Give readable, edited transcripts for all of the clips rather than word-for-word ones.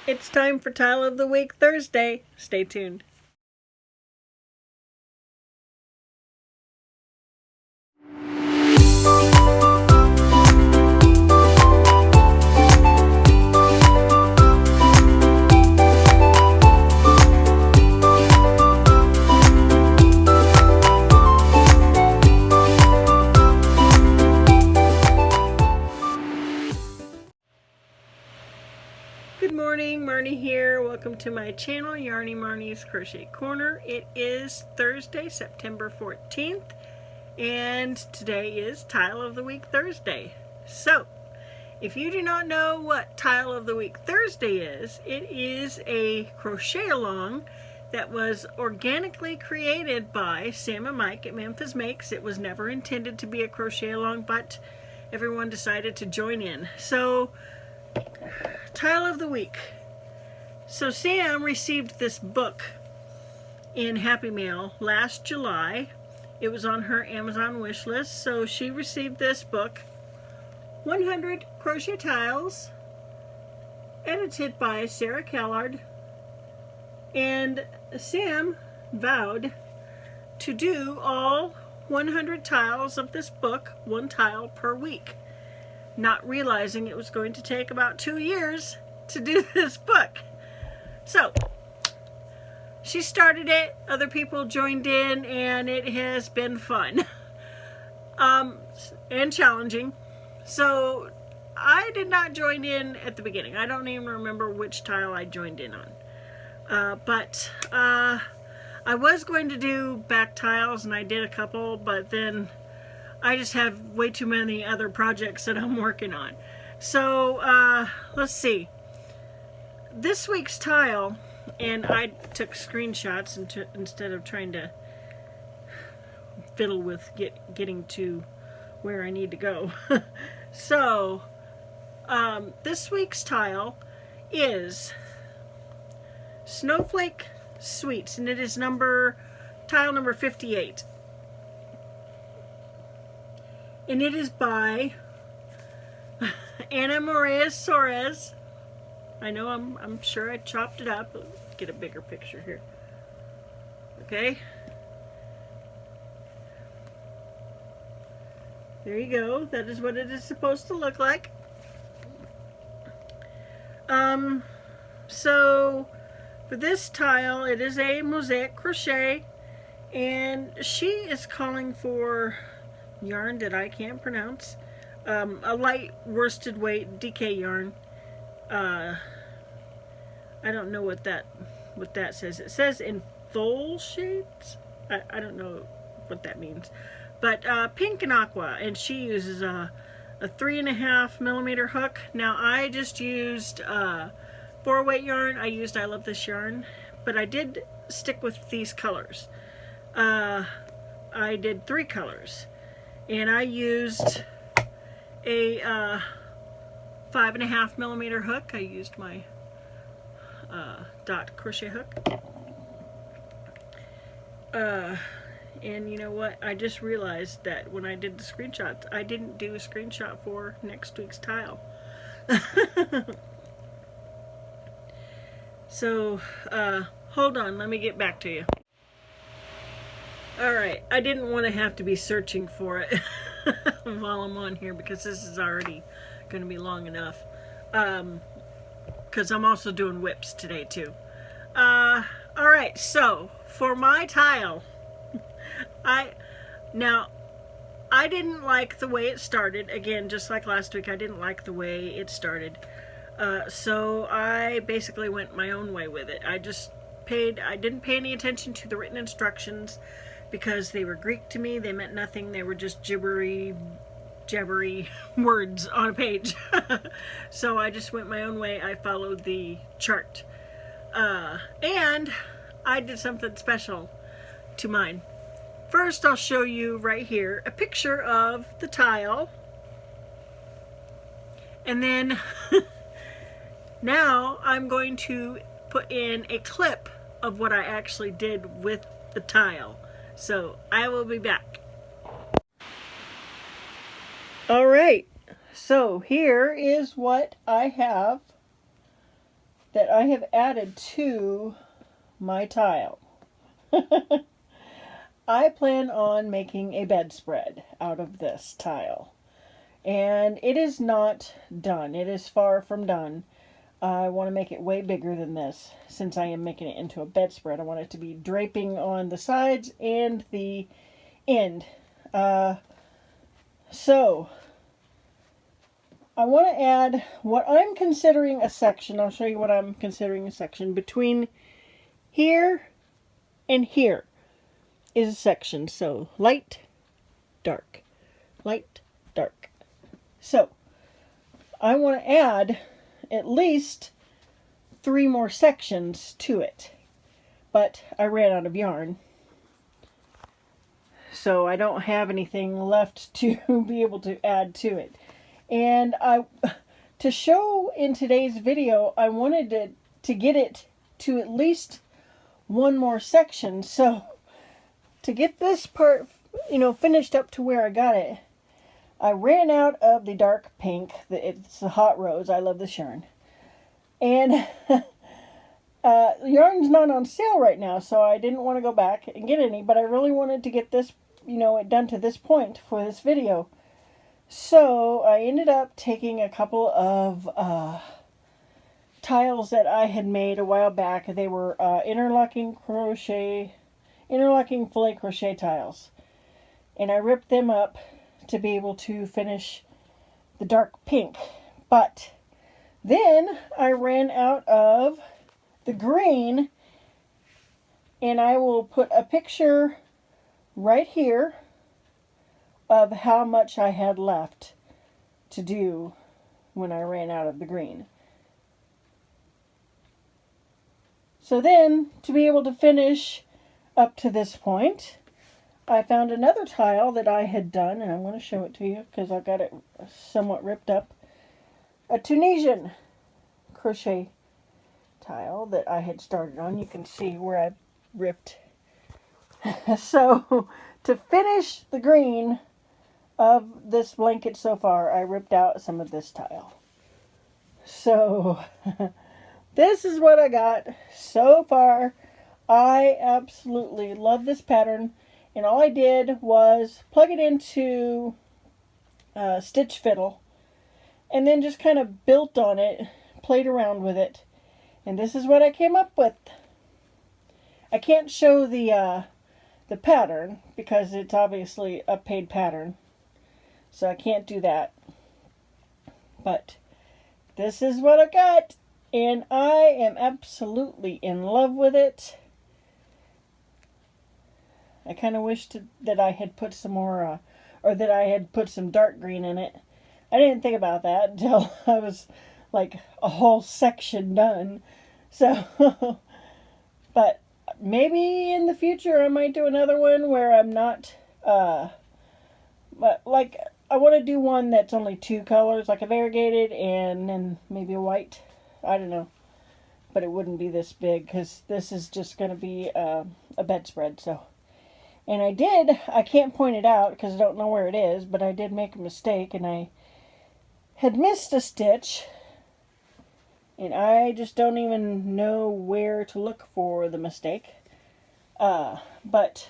It's time for Tile of the Week Thursday. Stay tuned. Good morning, Marna here. Welcome to my channel, Yarny Marnie's Crochet Corner. It is Thursday, September 14th, and today is Tile of the Week Thursday. So, if you do not know what Tile of the Week Thursday is, it is a crochet along that was organically created by Sam and Mike at Memphis Makes. It was never intended to be a crochet along, but everyone decided to join in. So, Tile of the Week. So Sam received this book in Happy Mail last July. It was on her Amazon wish list. So she received this book, 100 Crochet Tiles, edited by Sarah Callard. And Sam vowed to do all 100 tiles of this book, one tile per week, not realizing it was going to take about 2 years to do this book. So, she started it, other people joined in, and it has been fun and challenging. So, I did not join in at the beginning. I don't even remember which tile I joined in on. But I was going to do back tiles, and I did a couple, but then I just have way too many other projects that I'm working on. So, let's see. This week's tile, and I took screenshots instead of trying to fiddle with getting to where I need to go. So, this week's tile is Snowflake Sweets, and it is tile number 58. And it is by Morais Soares. I know I'm sure I chopped it up. Let's get a bigger picture here. Okay. There you go. That is what it is supposed to look like. So for this tile, it is a mosaic crochet, and she is calling for yarn that I can't pronounce, a light worsted weight DK yarn. I don't know what that says. It says in full shades. I don't know what that means, but pink and aqua, and she uses a 3.5 millimeter hook. Now I just used 4-weight yarn. I used I Love This yarn, but I did stick with these colors. I did 3 colors. And I used a 5.5 millimeter hook. I used my dot crochet hook. And you know what? I just realized that when I did the screenshots, I didn't do a screenshot for next week's tile. So, hold on. Let me get back to you. Alright, I didn't want to have to be searching for it while I'm on here, because this is already going to be long enough. Because I'm also doing WIPs today too. Alright, so for my tile, I didn't like the way it started. Again, just like last week, I didn't like the way it started. So I basically went my own way with it. I didn't pay any attention to the written instructions, because they were Greek to me. They meant nothing. They were just jabbery words on a page. So I just went my own way. I followed the chart. And I did something special to mine. First, I'll show you right here a picture of the tile. And then now I'm going to put in a clip of what I actually did with the tile. So I will be back. All right, so here is what I have that I have added to my tile. I plan on making a bedspread out of this tile. And it is not done. It is far from done. I want to make it way bigger than this, since I am making it into a bedspread. I want it to be draping on the sides and the end. So, I want to add what I'm considering a section. I'll show you what I'm considering a section. Between here and here is a section. So, light, dark, light, dark. So, I want to add at least 3 more sections to it. But I ran out of yarn. So I don't have anything left to be able to add to it. And to show in today's video, I wanted to get it to at least 1 more section. So to get this part, finished up to where I got it, I ran out of the dark pink. It's the hot rose. I love this yarn. And yarn's not on sale right now, so I didn't want to go back and get any, but I really wanted to get this, it done to this point for this video. So I ended up taking a couple of tiles that I had made a while back. They were interlocking filet crochet tiles. And I ripped them up to be able to finish the dark pink. But then I ran out of the green, and I will put a picture right here of how much I had left to do when I ran out of the green. So then, to be able to finish up to this point, I found another tile that I had done, and I'm going to show it to you because I've got it somewhat ripped up. A Tunisian crochet tile that I had started on. You can see where I ripped. So, to finish the green of this blanket so far, I ripped out some of this tile. So, this is what I got so far. I absolutely love this pattern. And all I did was plug it into Stitch Fiddle. And then just kind of built on it. Played around with it. And this is what I came up with. I can't show the pattern because it's obviously a paid pattern. So I can't do that. But this is what I got. And I am absolutely in love with it. I kind of wished that I had put some more, or that I had put some dark green in it. I didn't think about that until I was like a whole section done. So, but maybe in the future I might do another one where I'm not, but like I want to do one that's only 2 colors, like a variegated and then maybe a white. I don't know. But it wouldn't be this big because this is just going to be a bedspread, so. And I can't point it out because I don't know where it is, but I did make a mistake and I had missed a stitch. And I just don't even know where to look for the mistake. But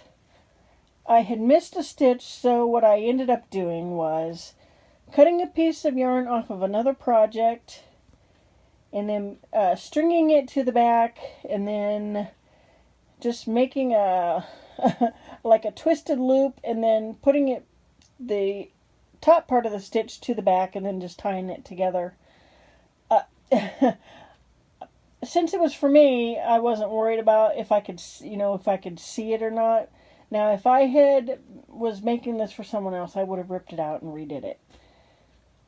I had missed a stitch, so what I ended up doing was cutting a piece of yarn off of another project and then stringing it to the back and then just making a like a twisted loop and then putting the top part of the stitch to the back and then just tying it together. Since it was for me, I wasn't worried about if I could, if I could see it or not. Now, if I was making this for someone else, I would have ripped it out and redid it.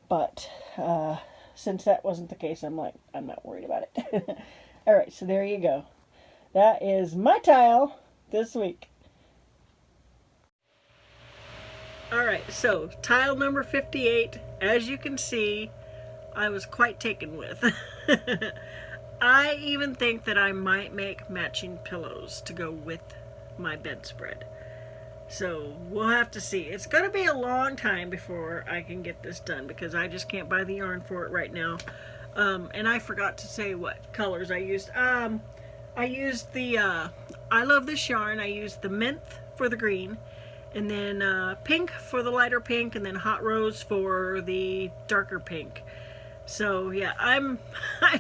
But since that wasn't the case, I'm not worried about it. All right, so there you go. That is my tile this week. Alright, so tile number 58, as you can see, I was quite taken with. I even think that I might make matching pillows to go with my bedspread. So we'll have to see. It's going to be a long time before I can get this done because I just can't buy the yarn for it right now. And I forgot to say what colors I used. I used the I love this yarn. I used the mint for the green, and then pink for the lighter pink, and then hot rose for the darker pink. So yeah, I'm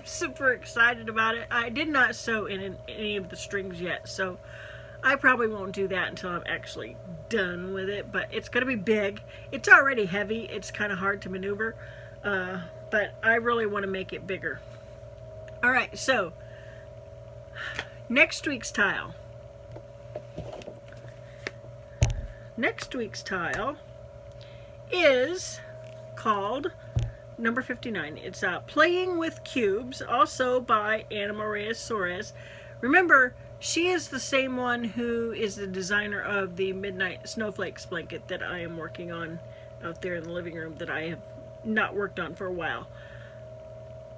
super excited about it. I did not sew in any of the strings yet, so I probably won't do that until I'm actually done with it. But it's going to be big. It's already heavy. It's kind of hard to maneuver, but I really want to make it bigger. All right, so next week's tile. Next week's tile is called number 59. It's Playing with Cubes, also by Morais Soares. Remember, she is the same one who is the designer of the Midnight Snowflakes blanket that I am working on out there in the living room that I have not worked on for a while.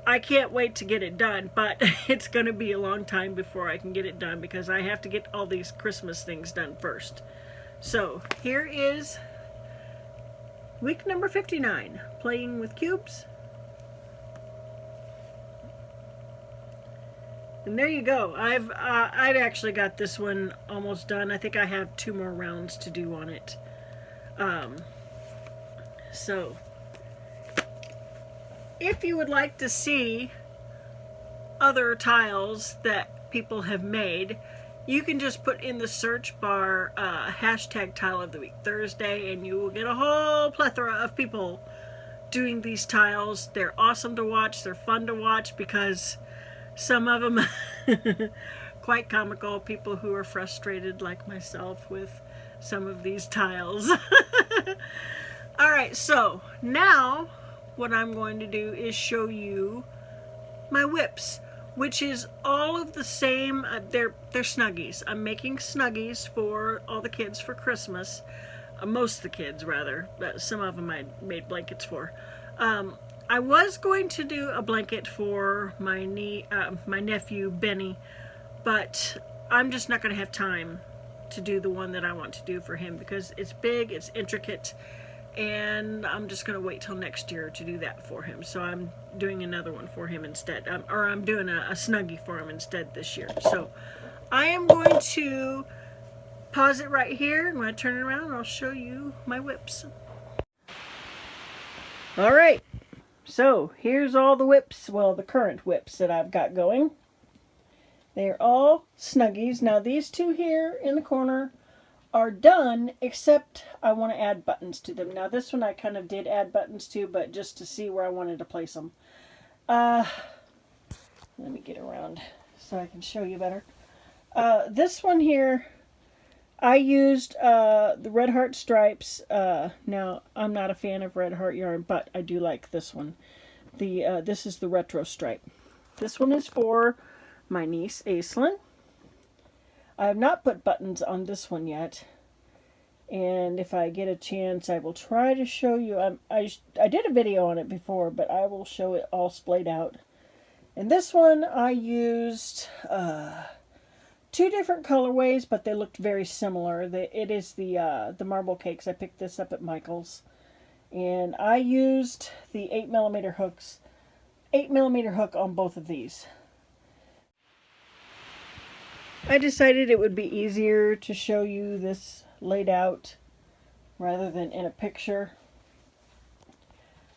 I can't wait to get it done, but it's going to be a long time before I can get it done because I have to get all these Christmas things done first. So here is week number 59, Playing with Cubes. And there you go. I've actually got this one almost done. I think I have 2 more rounds to do on it. So if you would like to see other tiles that people have made, you can just put in the search bar hashtag Tile of the Week Thursday, and you will get a whole plethora of people doing these tiles. They're awesome to watch. They're fun to watch because some of them quite comical. People who are frustrated like myself with some of these tiles. All right, so now what I'm going to do is show you my WIPs, which is all of the same. They're Snuggies. I'm making Snuggies for all the kids for Christmas. Most of the kids, rather. Some of them I made blankets for. I was going to do a blanket for my nephew Benny, but I'm just not going to have time to do the one that I want to do for him because it's big, it's intricate, and I'm just going to wait till next year to do that for him. So I'm doing another one for him instead, or I'm doing a Snuggie for him instead this year. So I am going to pause it right here. I'm going to turn it around and I'll show you my WIPs. All right, so here's all the WIPs, well, the current WIPs that I've got going. They're all Snuggies. Now these 2 here in the corner are done, except I want to add buttons to them. Now this one I kind of did add buttons to, but just to see where I wanted to place them. Let me get around so I can show you better. This one here, I used the Red Heart stripes. Now I'm not a fan of Red Heart yarn, but I do like this one. This is the retro stripe. This one is for my niece Aislinn. I have not put buttons on this one yet, and if I get a chance I will try to show you. I did a video on it before, but I will show it all splayed out. And this one I used 2 different colorways, but they looked very similar. It is the marble cakes. I picked this up at Michael's, and I used the 8mm hooks, 8mm hook on both of these. I decided it would be easier to show you this laid out rather than in a picture.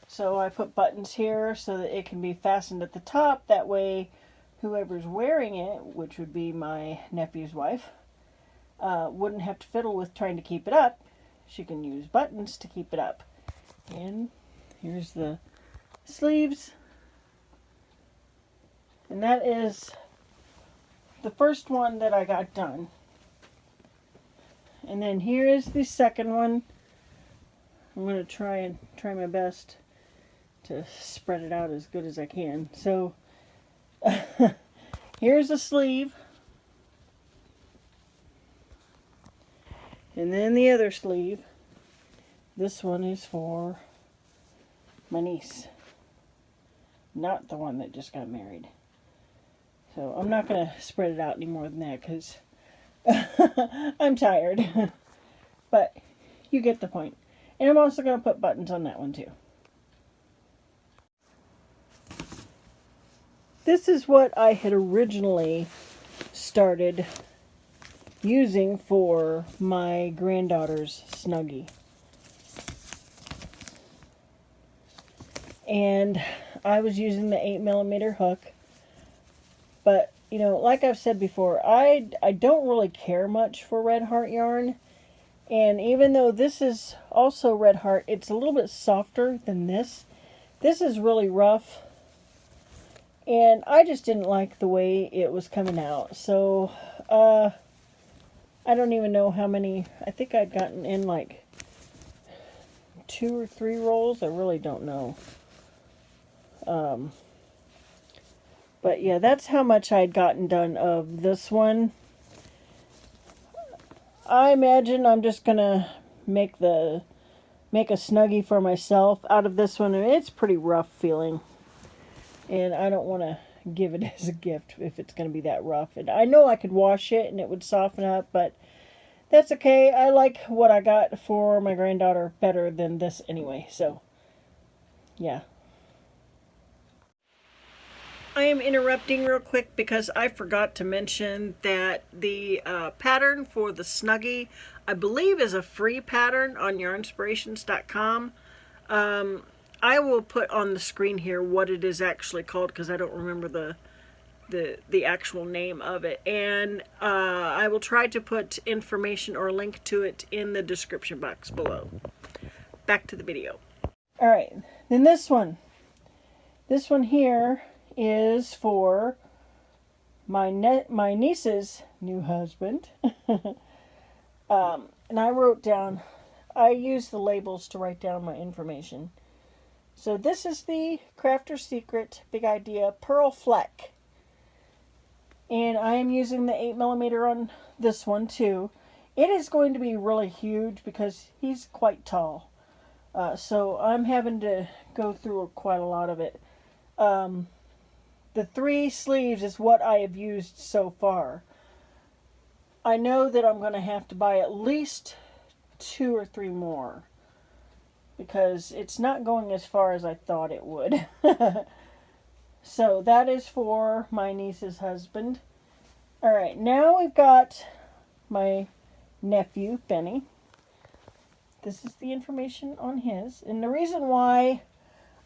So I put buttons here so that it can be fastened at the top. That way whoever's wearing it, which would be my nephew's wife, wouldn't have to fiddle with trying to keep it up. She can use buttons to keep it up. And here's the sleeves. And that is the first one that I got done. And then here is the second one. I'm going to try my best to spread it out as good as I can. So here's the sleeve. And then the other sleeve. This one is for my niece, not the one that just got married. So I'm not going to spread it out any more than that because I'm tired. But you get the point. And I'm also going to put buttons on that one too. this is what I had originally started using for my granddaughter's Snuggie. And I was using the 8mm hook. But, you know, like I've said before, I don't really care much for Red Heart yarn. And even though this is also Red Heart, it's a little bit softer than this. This is really rough. And I just didn't like the way it was coming out. So, I don't even know how many. I think I'd gotten in like 2 or 3 rolls. I really don't know. But yeah, that's how much I'd gotten done of this one. I imagine I'm just gonna make a Snuggie for myself out of this one. It's pretty rough feeling, and I don't want to give it as a gift if it's going to be that rough. And I know I could wash it and it would soften up, but that's okay. I like what I got for my granddaughter better than this anyway. So yeah. I am interrupting real quick because I forgot to mention that the pattern for the Snuggie, I believe, is a free pattern on yarnspirations.com. I will put on the screen here what it is actually called because I don't remember the actual name of it. And I will try to put information or link to it in the description box below. Back to the video. Alright, then this one. This one here is for my niece's new husband. And I wrote down, I use the labels to write down my information. So this is the Crafter's Secret Big Idea Pearl Fleck. And I am using the 8mm on this one too. It is going to be really huge because he's quite tall. So I'm having to go through quite a lot of it. The 3 sleeves is what I have used so far. I know that I'm going to have to buy at least 2 or 3 more because it's not going as far as I thought it would. So that is for my niece's husband. Alright, now we've got my nephew, Benny. This is the information on his. And the reason why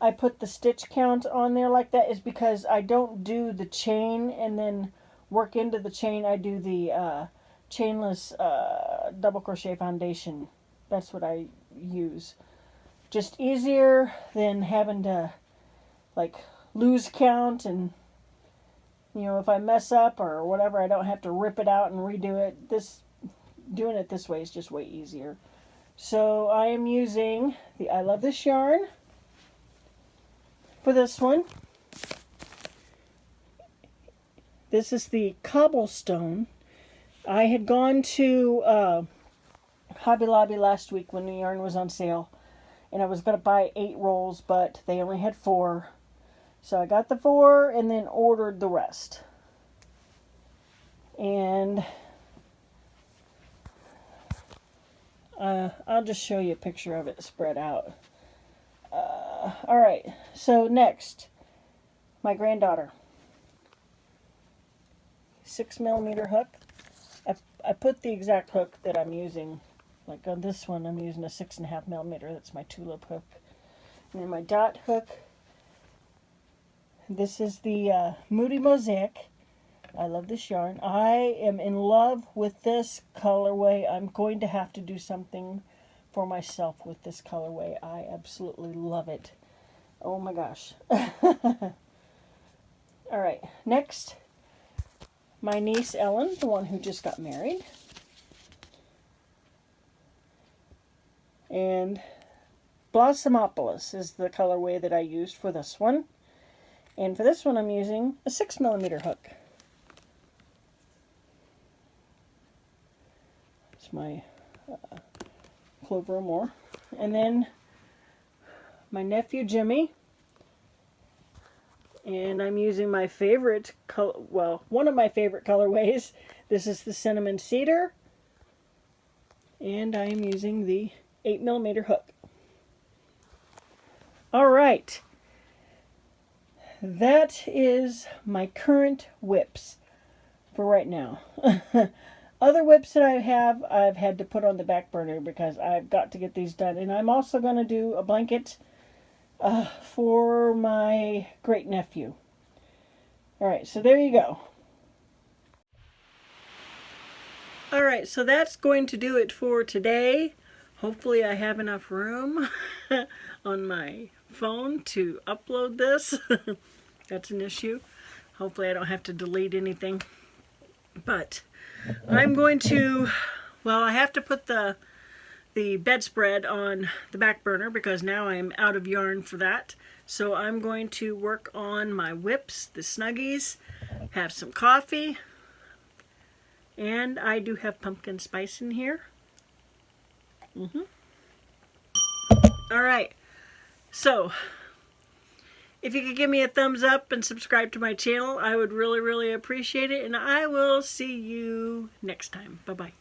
I put the stitch count on there like that is because I don't do the chain and then work into the chain. I do the chainless double crochet foundation. That's what I use. Just easier than having to like lose count, and you know, if I mess up or whatever, I don't have to rip it out and redo it. Doing it this way is just way easier. So I am using the I Love This yarn for this one. This is the Cobblestone. I had gone to Hobby Lobby last week when the yarn was on sale, and I was going to buy 8 rolls, but they only had 4. So I got the 4 and then ordered the rest. And I'll just show you a picture of it spread out. Alright, so next, my granddaughter. 6mm hook. I put the exact hook that I'm using. Like on this one, I'm using a 6.5mm. That's my tulip hook. And then my dot hook. This is the Moody Mosaic. I love this yarn. I am in love with this colorway. I'm going to have to do something for myself with this colorway. I absolutely love it. Oh my gosh. Alright, next, my niece Ellen, the one who just got married. And Blossomopolis is the colorway that I used for this one. And for this one I'm using a 6mm hook. It's my Clover Moore. And then my nephew Jimmy. And I'm using my favorite, one of my favorite colorways. This is the Cinnamon Cedar. And I am using the 8mm hook. Alright. that is my current WIPs for right now. Other WIPs that I have, I've had to put on the back burner because I've got to get these done. And I'm also going to do a blanket for my great nephew. Alright, so there you go. Alright, so that's going to do it for today. Hopefully I have enough room on my phone to upload this. That's an issue. Hopefully I don't have to delete anything. But I'm going to, well, I have to put the bedspread on the back burner because now I'm out of yarn for that. So I'm going to work on my WIPs, the Snuggies, have some coffee, and I do have pumpkin spice in here. Alright, so if you could give me a thumbs up and subscribe to my channel, I would really, really appreciate it, and I will see you next time. Bye-bye.